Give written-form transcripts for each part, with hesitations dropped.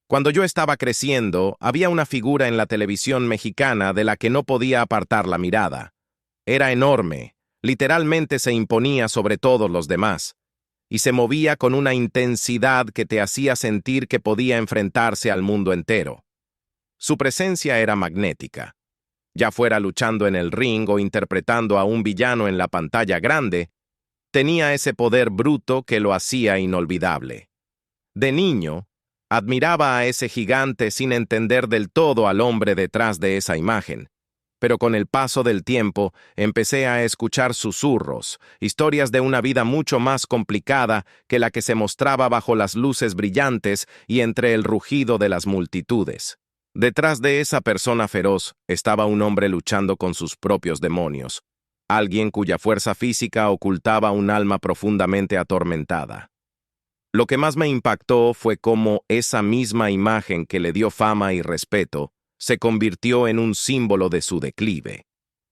Cuando yo estaba creciendo, había una figura en la televisión mexicana de la que no podía apartar la mirada. Era enorme, literalmente se imponía sobre todos los demás, y se movía con una intensidad que te hacía sentir que podía enfrentarse al mundo entero. Su presencia era magnética. Ya fuera luchando en el ring o interpretando a un villano en la pantalla grande, tenía ese poder bruto que lo hacía inolvidable. De niño, admiraba a ese gigante sin entender del todo al hombre detrás de esa imagen. Pero con el paso del tiempo empecé a escuchar susurros, historias de una vida mucho más complicada que la que se mostraba bajo las luces brillantes y entre el rugido de las multitudes. Detrás de esa persona feroz estaba un hombre luchando con sus propios demonios, alguien cuya fuerza física ocultaba un alma profundamente atormentada. Lo que más me impactó fue cómo esa misma imagen que le dio fama y respeto se convirtió en un símbolo de su declive.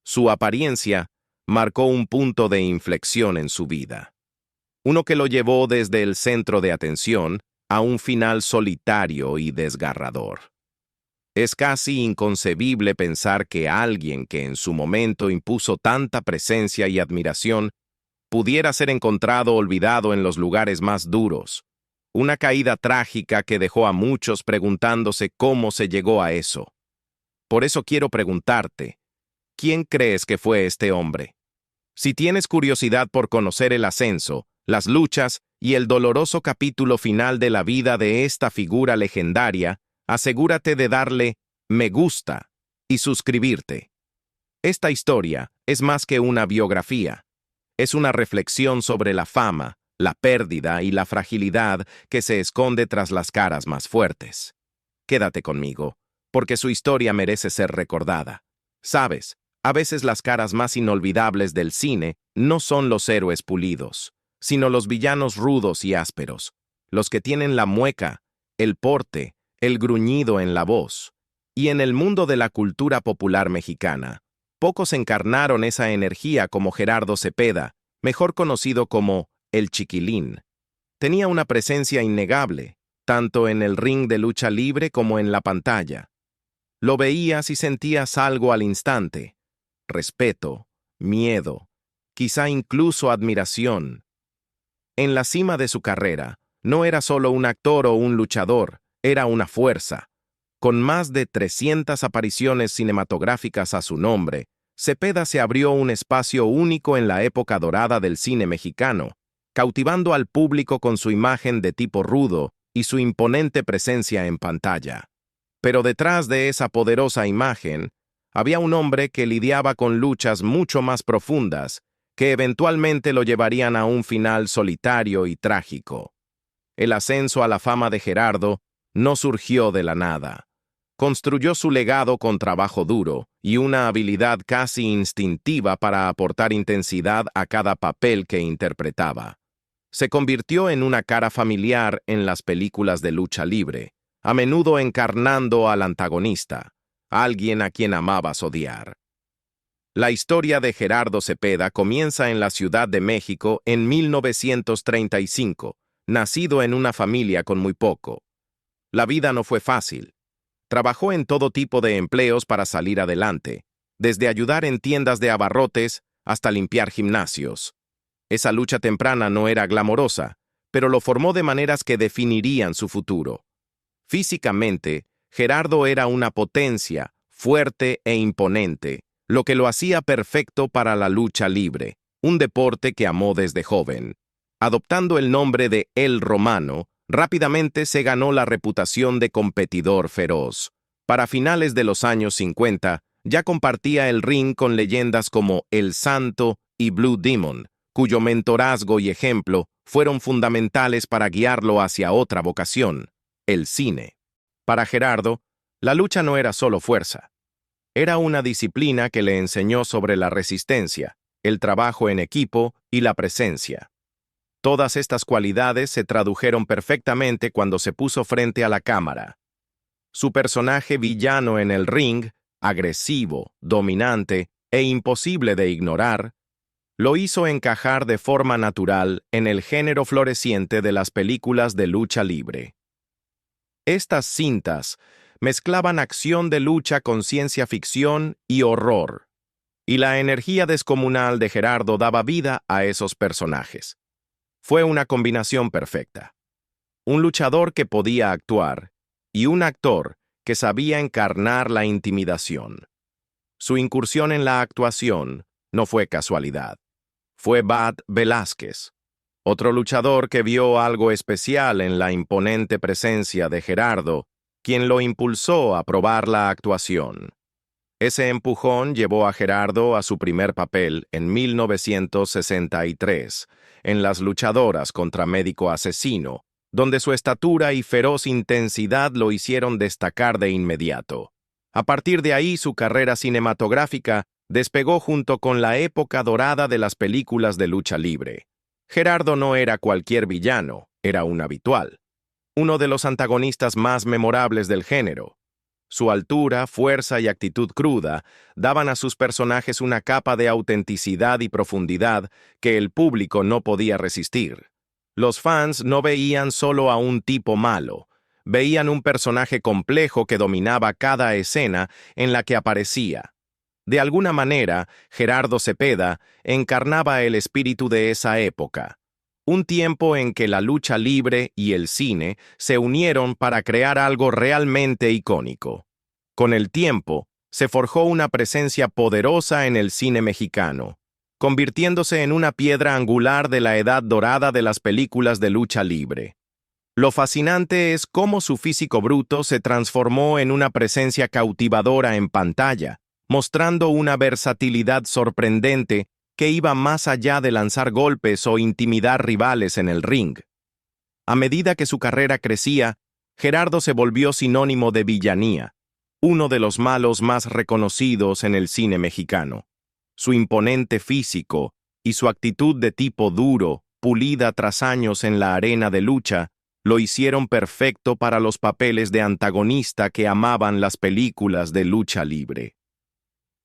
Su apariencia marcó un punto de inflexión en su vida. Uno que lo llevó desde el centro de atención a un final solitario y desgarrador. Es casi inconcebible pensar que alguien que en su momento impuso tanta presencia y admiración pudiera ser encontrado olvidado en los lugares más duros. Una caída trágica que dejó a muchos preguntándose cómo se llegó a eso. Por eso quiero preguntarte, ¿quién crees que fue este hombre? Si tienes curiosidad por conocer el ascenso, las luchas y el doloroso capítulo final de la vida de esta figura legendaria, asegúrate de darle me gusta y suscribirte. Esta historia es más que una biografía. Es una reflexión sobre la fama, la pérdida y la fragilidad que se esconde tras las caras más fuertes. Quédate conmigo, porque su historia merece ser recordada. Sabes, a veces las caras más inolvidables del cine no son los héroes pulidos, sino los villanos rudos y ásperos, los que tienen la mueca, el porte, el gruñido en la voz. Y en el mundo de la cultura popular mexicana, pocos encarnaron esa energía como Gerardo Cepeda, mejor conocido como El Chiquilín. Tenía una presencia innegable, tanto en el ring de lucha libre como en la pantalla. Lo veías y sentías algo al instante: respeto, miedo, quizá incluso admiración. En la cima de su carrera, no era solo un actor o un luchador, era una fuerza. Con más de 300 apariciones cinematográficas a su nombre, Cepeda se abrió un espacio único en la época dorada del cine mexicano, cautivando al público con su imagen de tipo rudo y su imponente presencia en pantalla. Pero detrás de esa poderosa imagen, había un hombre que lidiaba con luchas mucho más profundas, que eventualmente lo llevarían a un final solitario y trágico. El ascenso a la fama de Gerardo no surgió de la nada. Construyó su legado con trabajo duro y una habilidad casi instintiva para aportar intensidad a cada papel que interpretaba. Se convirtió en una cara familiar en las películas de lucha libre, a menudo encarnando al antagonista, alguien a quien amabas odiar. La historia de Gerardo Cepeda comienza en la Ciudad de México en 1935, nacido en una familia con muy poco. La vida no fue fácil. Trabajó en todo tipo de empleos para salir adelante, desde ayudar en tiendas de abarrotes hasta limpiar gimnasios. Esa lucha temprana no era glamorosa, pero lo formó de maneras que definirían su futuro. Físicamente, Gerardo era una potencia, fuerte e imponente, lo que lo hacía perfecto para la lucha libre, un deporte que amó desde joven. Adoptando el nombre de El Romano, rápidamente se ganó la reputación de competidor feroz. Para finales de los años 50, ya compartía el ring con leyendas como El Santo y Blue Demon, cuyo mentorazgo y ejemplo fueron fundamentales para guiarlo hacia otra vocación, el cine. Para Gerardo, la lucha no era solo fuerza. Era una disciplina que le enseñó sobre la resistencia, el trabajo en equipo y la presencia. Todas estas cualidades se tradujeron perfectamente cuando se puso frente a la cámara. Su personaje villano en el ring, agresivo, dominante e imposible de ignorar, lo hizo encajar de forma natural en el género floreciente de las películas de lucha libre. Estas cintas mezclaban acción de lucha con ciencia ficción y horror, y la energía descomunal de Gerardo daba vida a esos personajes. Fue una combinación perfecta. Un luchador que podía actuar y un actor que sabía encarnar la intimidación. Su incursión en la actuación no fue casualidad. Fue Bud Velázquez, otro luchador que vio algo especial en la imponente presencia de Gerardo, quien lo impulsó a probar la actuación. Ese empujón llevó a Gerardo a su primer papel en 1963, en Las luchadoras contra Médico Asesino, donde su estatura y feroz intensidad lo hicieron destacar de inmediato. A partir de ahí, su carrera cinematográfica despegó junto con la época dorada de las películas de lucha libre. Gerardo no era cualquier villano, era un habitual, uno de los antagonistas más memorables del género. Su altura, fuerza y actitud cruda daban a sus personajes una capa de autenticidad y profundidad que el público no podía resistir. Los fans no veían solo a un tipo malo, veían un personaje complejo que dominaba cada escena en la que aparecía. De alguna manera, Gerardo Cepeda encarnaba el espíritu de esa época, un tiempo en que la lucha libre y el cine se unieron para crear algo realmente icónico. Con el tiempo, se forjó una presencia poderosa en el cine mexicano, convirtiéndose en una piedra angular de la edad dorada de las películas de lucha libre. Lo fascinante es cómo su físico bruto se transformó en una presencia cautivadora en pantalla, mostrando una versatilidad sorprendente que iba más allá de lanzar golpes o intimidar rivales en el ring. A medida que su carrera crecía, Gerardo se volvió sinónimo de villanía, uno de los malos más reconocidos en el cine mexicano. Su imponente físico y su actitud de tipo duro, pulida tras años en la arena de lucha, lo hicieron perfecto para los papeles de antagonista que amaban las películas de lucha libre.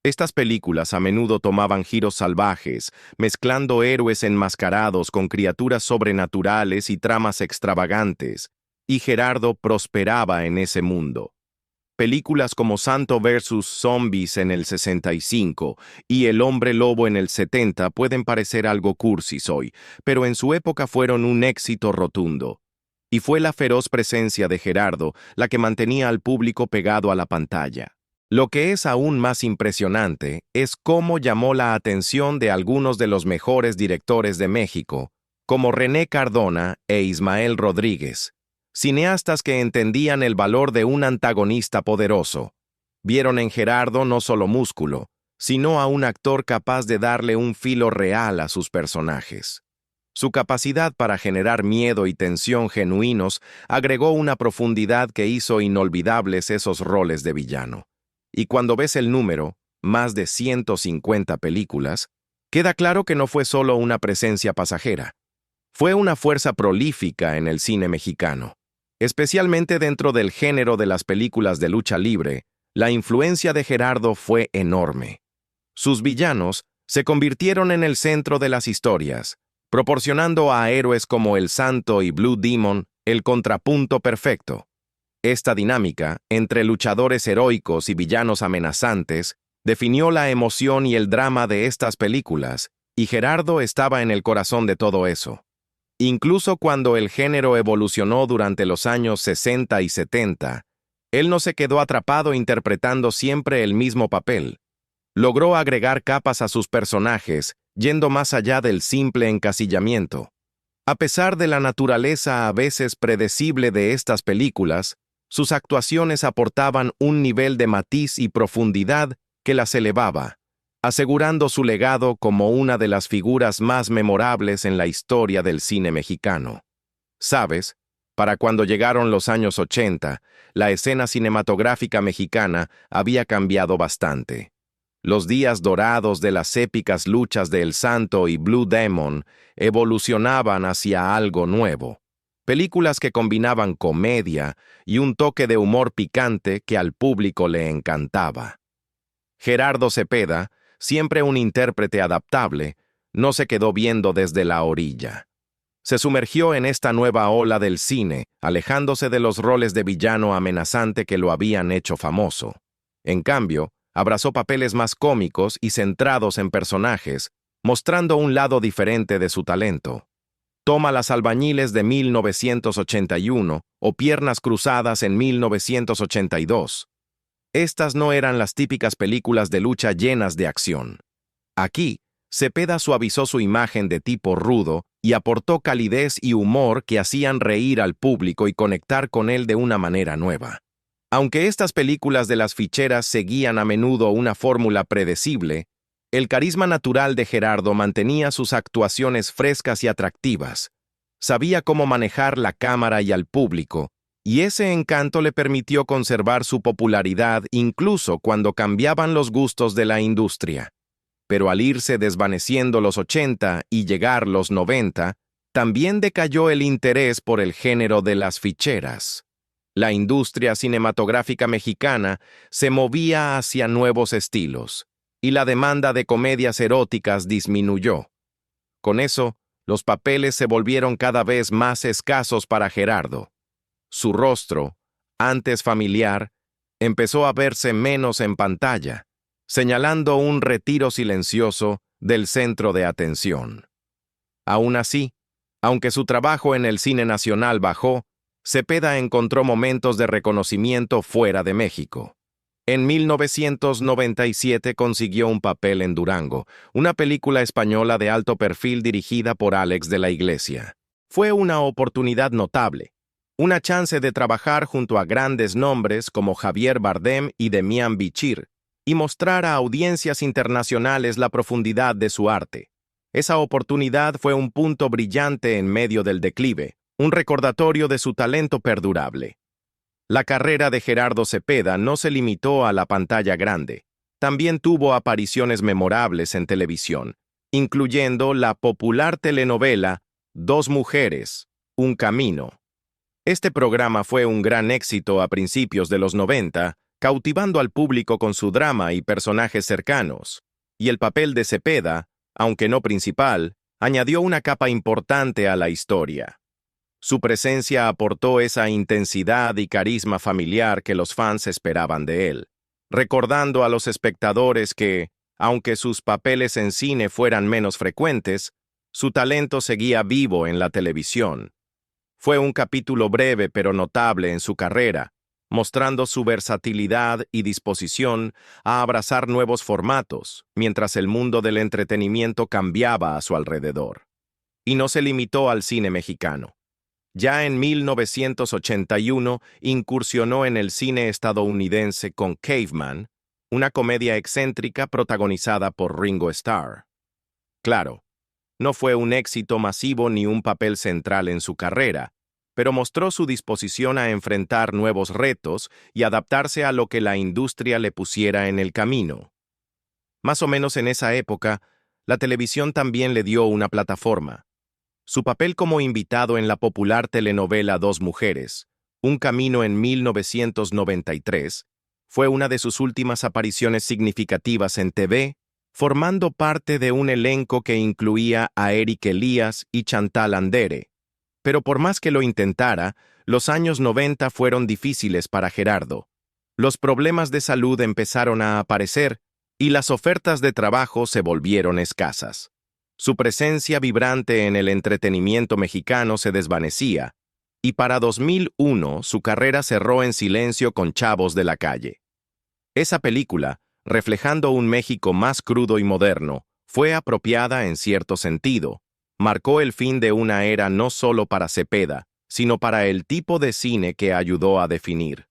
Estas películas a menudo tomaban giros salvajes, mezclando héroes enmascarados con criaturas sobrenaturales y tramas extravagantes, y Gerardo prosperaba en ese mundo. Películas como Santo vs. Zombies en el 65 y El Hombre Lobo en el 70 pueden parecer algo cursis hoy, pero en su época fueron un éxito rotundo. Y fue la feroz presencia de Gerardo la que mantenía al público pegado a la pantalla. Lo que es aún más impresionante es cómo llamó la atención de algunos de los mejores directores de México, como René Cardona e Ismael Rodríguez, cineastas que entendían el valor de un antagonista poderoso. Vieron en Gerardo no solo músculo, sino a un actor capaz de darle un filo real a sus personajes. Su capacidad para generar miedo y tensión genuinos agregó una profundidad que hizo inolvidables esos roles de villano. Y cuando ves el número, más de 150 películas, queda claro que no fue solo una presencia pasajera. Fue una fuerza prolífica en el cine mexicano. Especialmente dentro del género de las películas de lucha libre, la influencia de Gerardo fue enorme. Sus villanos se convirtieron en el centro de las historias, proporcionando a héroes como el Santo y Blue Demon el contrapunto perfecto. Esta dinámica, entre luchadores heroicos y villanos amenazantes, definió la emoción y el drama de estas películas, y Gerardo estaba en el corazón de todo eso. Incluso cuando el género evolucionó durante los años 60 y 70, él no se quedó atrapado interpretando siempre el mismo papel. Logró agregar capas a sus personajes, yendo más allá del simple encasillamiento. A pesar de la naturaleza a veces predecible de estas películas, sus actuaciones aportaban un nivel de matiz y profundidad que las elevaba, asegurando su legado como una de las figuras más memorables en la historia del cine mexicano. ¿Sabes? Para cuando llegaron los años 80, la escena cinematográfica mexicana había cambiado bastante. Los días dorados de las épicas luchas de El Santo y Blue Demon evolucionaban hacia algo nuevo. Películas que combinaban comedia y un toque de humor picante que al público le encantaba. Gerardo Cepeda, siempre un intérprete adaptable, no se quedó viendo desde la orilla. Se sumergió en esta nueva ola del cine, alejándose de los roles de villano amenazante que lo habían hecho famoso. En cambio, abrazó papeles más cómicos y centrados en personajes, mostrando un lado diferente de su talento. Toma las albañiles de 1981 o Piernas cruzadas en 1982. Estas no eran las típicas películas de lucha llenas de acción. Aquí, Cepeda suavizó su imagen de tipo rudo y aportó calidez y humor que hacían reír al público y conectar con él de una manera nueva. Aunque estas películas de las ficheras seguían a menudo una fórmula predecible, el carisma natural de Gerardo mantenía sus actuaciones frescas y atractivas. Sabía cómo manejar la cámara y al público, y ese encanto le permitió conservar su popularidad incluso cuando cambiaban los gustos de la industria. Pero al irse desvaneciendo los 80 y llegar los 90, también decayó el interés por el género de las ficheras. La industria cinematográfica mexicana se movía hacia nuevos estilos, y la demanda de comedias eróticas disminuyó. Con eso, los papeles se volvieron cada vez más escasos para Gerardo. Su rostro, antes familiar, empezó a verse menos en pantalla, señalando un retiro silencioso del centro de atención. Aún así, aunque su trabajo en el cine nacional bajó, Cepeda encontró momentos de reconocimiento fuera de México. En 1997 consiguió un papel en Durango, una película española de alto perfil dirigida por Alex de la Iglesia. Fue una oportunidad notable, una chance de trabajar junto a grandes nombres como Javier Bardem y Demián Bichir, y mostrar a audiencias internacionales la profundidad de su arte. Esa oportunidad fue un punto brillante en medio del declive, un recordatorio de su talento perdurable. La carrera de Gerardo Cepeda no se limitó a la pantalla grande. También tuvo apariciones memorables en televisión, incluyendo la popular telenovela Dos mujeres, un camino. Este programa fue un gran éxito a principios de los 90, cautivando al público con su drama y personajes cercanos, y el papel de Cepeda, aunque no principal, añadió una capa importante a la historia. Su presencia aportó esa intensidad y carisma familiar que los fans esperaban de él, recordando a los espectadores que, aunque sus papeles en cine fueran menos frecuentes, su talento seguía vivo en la televisión. Fue un capítulo breve pero notable en su carrera, mostrando su versatilidad y disposición a abrazar nuevos formatos, mientras el mundo del entretenimiento cambiaba a su alrededor. Y no se limitó al cine mexicano. Ya en 1981 incursionó en el cine estadounidense con Caveman, una comedia excéntrica protagonizada por Ringo Starr. Claro, no fue un éxito masivo ni un papel central en su carrera, pero mostró su disposición a enfrentar nuevos retos y adaptarse a lo que la industria le pusiera en el camino. Más o menos en esa época, la televisión también le dio una plataforma. Su papel como invitado en la popular telenovela Dos mujeres, Un camino en 1993, fue una de sus últimas apariciones significativas en TV, formando parte de un elenco que incluía a Eric Elías y Chantal Andere. Pero por más que lo intentara, los años 90 fueron difíciles para Gerardo. Los problemas de salud empezaron a aparecer y las ofertas de trabajo se volvieron escasas. Su presencia vibrante en el entretenimiento mexicano se desvanecía, y para 2001 su carrera cerró en silencio con Chavos de la Calle. Esa película, reflejando un México más crudo y moderno, fue apropiada en cierto sentido. Marcó el fin de una era no solo para Cepeda, sino para el tipo de cine que ayudó a definir.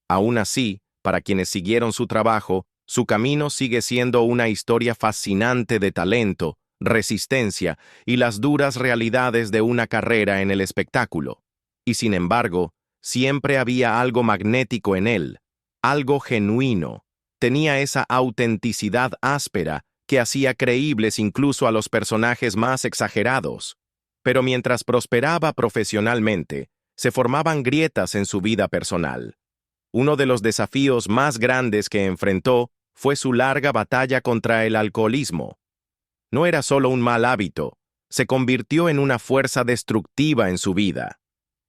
Aún así, para quienes siguieron su trabajo, su camino sigue siendo una historia fascinante de talento, resistencia y las duras realidades de una carrera en el espectáculo. Y sin embargo, siempre había algo magnético en él, algo genuino. Tenía esa autenticidad áspera que hacía creíbles incluso a los personajes más exagerados. Pero mientras prosperaba profesionalmente, se formaban grietas en su vida personal. Uno de los desafíos más grandes que enfrentó fue su larga batalla contra el alcoholismo. No era solo un mal hábito, se convirtió en una fuerza destructiva en su vida.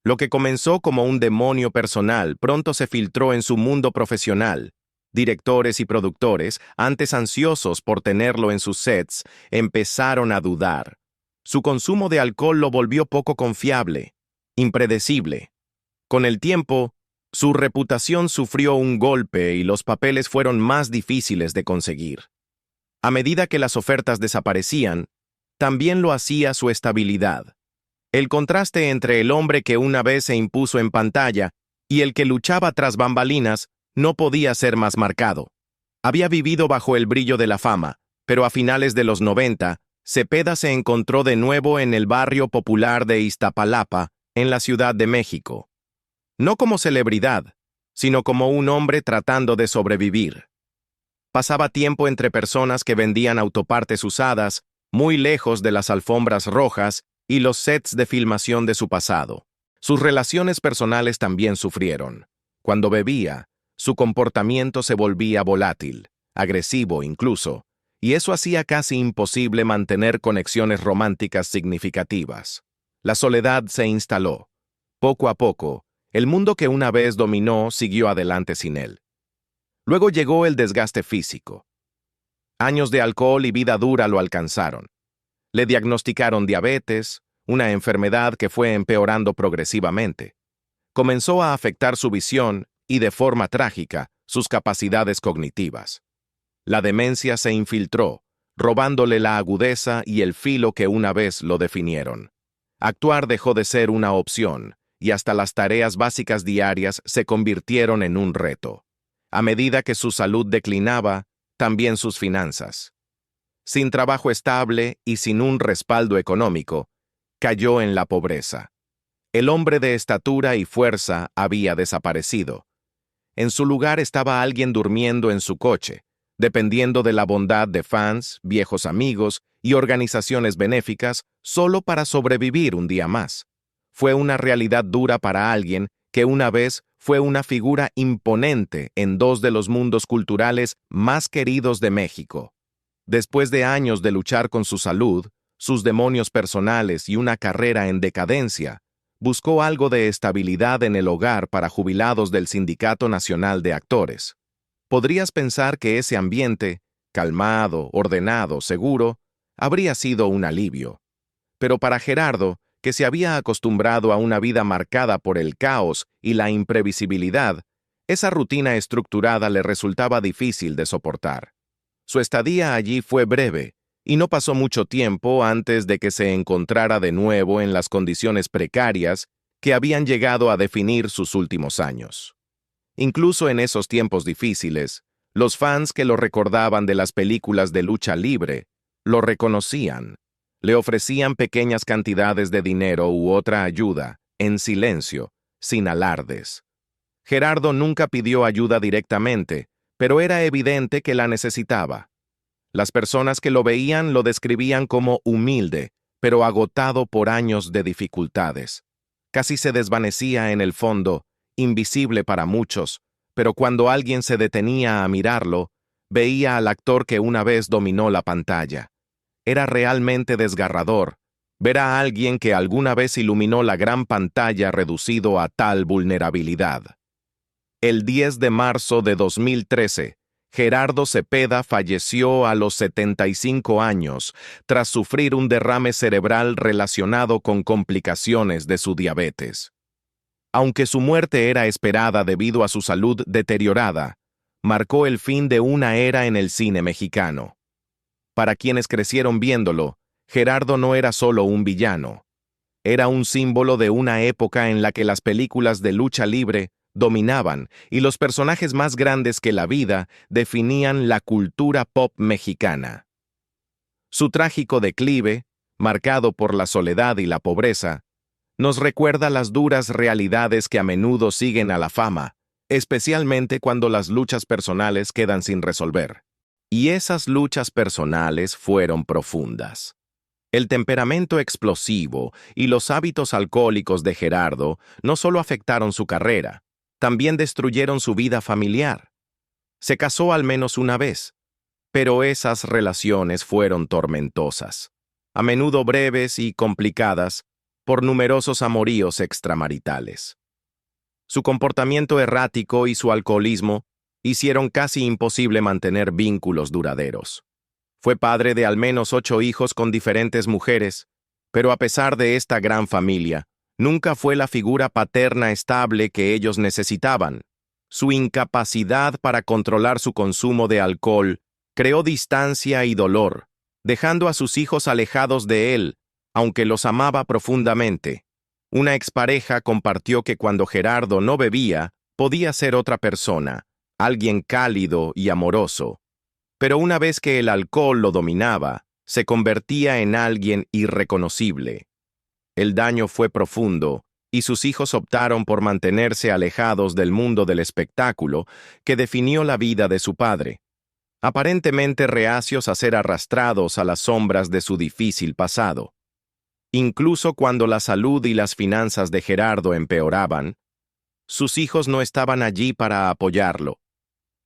Lo que comenzó como un demonio personal pronto se filtró en su mundo profesional. Directores y productores, antes ansiosos por tenerlo en sus sets, empezaron a dudar. Su consumo de alcohol lo volvió poco confiable, impredecible. Con el tiempo, su reputación sufrió un golpe y los papeles fueron más difíciles de conseguir. A medida que las ofertas desaparecían, también lo hacía su estabilidad. El contraste entre el hombre que una vez se impuso en pantalla y el que luchaba tras bambalinas no podía ser más marcado. Había vivido bajo el brillo de la fama, pero a finales de los 90, Cepeda se encontró de nuevo en el barrio popular de Iztapalapa, en la Ciudad de México. No como celebridad, sino como un hombre tratando de sobrevivir. Pasaba tiempo entre personas que vendían autopartes usadas, muy lejos de las alfombras rojas y los sets de filmación de su pasado. Sus relaciones personales también sufrieron. Cuando bebía, su comportamiento se volvía volátil, agresivo incluso, y eso hacía casi imposible mantener conexiones románticas significativas. La soledad se instaló. Poco a poco, el mundo que una vez dominó siguió adelante sin él. Luego llegó el desgaste físico. Años de alcohol y vida dura lo alcanzaron. Le diagnosticaron diabetes, una enfermedad que fue empeorando progresivamente. Comenzó a afectar su visión y, de forma trágica, sus capacidades cognitivas. La demencia se infiltró, robándole la agudeza y el filo que una vez lo definieron. Actuar dejó de ser una opción, y hasta las tareas básicas diarias se convirtieron en un reto. A medida que su salud declinaba, también sus finanzas. Sin trabajo estable y sin un respaldo económico, cayó en la pobreza. El hombre de estatura y fuerza había desaparecido. En su lugar estaba alguien durmiendo en su coche, dependiendo de la bondad de fans, viejos amigos y organizaciones benéficas solo para sobrevivir un día más. Fue una realidad dura para alguien que una vez fue una figura imponente en dos de los mundos culturales más queridos de México. Después de años de luchar con su salud, sus demonios personales y una carrera en decadencia, buscó algo de estabilidad en el hogar para jubilados del Sindicato Nacional de Actores. Podrías pensar que ese ambiente, calmado, ordenado, seguro, habría sido un alivio. Pero para Gerardo, que se había acostumbrado a una vida marcada por el caos y la imprevisibilidad, esa rutina estructurada le resultaba difícil de soportar. Su estadía allí fue breve, y no pasó mucho tiempo antes de que se encontrara de nuevo en las condiciones precarias que habían llegado a definir sus últimos años. Incluso en esos tiempos difíciles, los fans que lo recordaban de las películas de lucha libre lo reconocían. Le ofrecían pequeñas cantidades de dinero u otra ayuda, en silencio, sin alardes. Gerardo nunca pidió ayuda directamente, pero era evidente que la necesitaba. Las personas que lo veían lo describían como humilde, pero agotado por años de dificultades. Casi se desvanecía en el fondo, invisible para muchos, pero cuando alguien se detenía a mirarlo, veía al actor que una vez dominó la pantalla. Era realmente desgarrador ver a alguien que alguna vez iluminó la gran pantalla reducido a tal vulnerabilidad. El 10 de marzo de 2013, Gerardo Cepeda falleció a los 75 años tras sufrir un derrame cerebral relacionado con complicaciones de su diabetes. Aunque su muerte era esperada debido a su salud deteriorada, marcó el fin de una era en el cine mexicano. Para quienes crecieron viéndolo, Gerardo no era solo un villano. Era un símbolo de una época en la que las películas de lucha libre dominaban y los personajes más grandes que la vida definían la cultura pop mexicana. Su trágico declive, marcado por la soledad y la pobreza, nos recuerda las duras realidades que a menudo siguen a la fama, especialmente cuando las luchas personales quedan sin resolver. Y esas luchas personales fueron profundas. El temperamento explosivo y los hábitos alcohólicos de Gerardo no solo afectaron su carrera, también destruyeron su vida familiar. Se casó al menos una vez, pero esas relaciones fueron tormentosas. a menudo breves y complicadas, por numerosos amoríos extramaritales. Su comportamiento errático y su alcoholismo hicieron casi imposible mantener vínculos duraderos. Fue padre de al menos 8 hijos con diferentes mujeres, pero a pesar de esta gran familia, nunca fue la figura paterna estable que ellos necesitaban. Su incapacidad para controlar su consumo de alcohol creó distancia y dolor, dejando a sus hijos alejados de él, aunque los amaba profundamente. Una expareja compartió que cuando Gerardo no bebía, podía ser otra persona, alguien cálido y amoroso. Pero una vez que el alcohol lo dominaba, se convertía en alguien irreconocible. El daño fue profundo, y sus hijos optaron por mantenerse alejados del mundo del espectáculo que definió la vida de su padre, aparentemente reacios a ser arrastrados a las sombras de su difícil pasado. Incluso cuando la salud y las finanzas de Gerardo empeoraban, sus hijos no estaban allí para apoyarlo.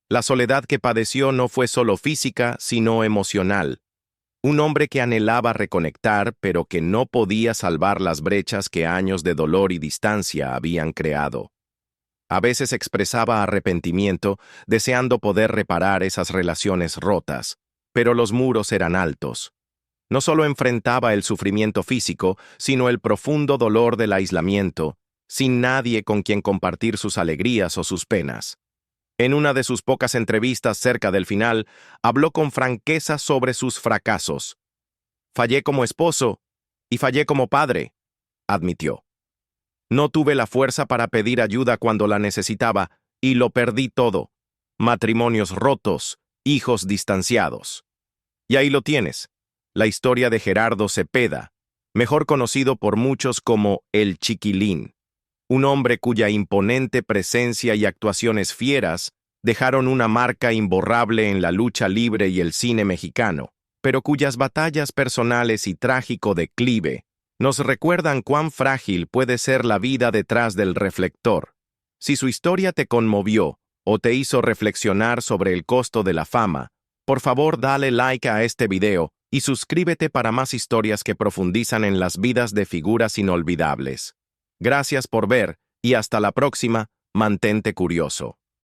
La soledad que padeció no fue solo física, sino emocional. Un hombre que anhelaba reconectar, pero que no podía salvar las brechas que años de dolor y distancia habían creado. A veces expresaba arrepentimiento, deseando poder reparar esas relaciones rotas, pero los muros eran altos. No solo enfrentaba el sufrimiento físico, sino el profundo dolor del aislamiento, sin nadie con quien compartir sus alegrías o sus penas. En una de sus pocas entrevistas cerca del final, habló con franqueza sobre sus fracasos. «Fallé como esposo y fallé como padre», admitió. «No tuve la fuerza para pedir ayuda cuando la necesitaba y lo perdí todo. Matrimonios rotos, hijos distanciados». Y ahí lo tienes, la historia de Gerardo Cepeda, mejor conocido por muchos como el Chiquilín. Un hombre cuya imponente presencia y actuaciones fieras dejaron una marca imborrable en la lucha libre y el cine mexicano, pero cuyas batallas personales y trágico declive nos recuerdan cuán frágil puede ser la vida detrás del reflector. Si su historia te conmovió o te hizo reflexionar sobre el costo de la fama, por favor dale like a este video y suscríbete para más historias que profundizan en las vidas de figuras inolvidables. Gracias por ver, y hasta la próxima, mantente curioso.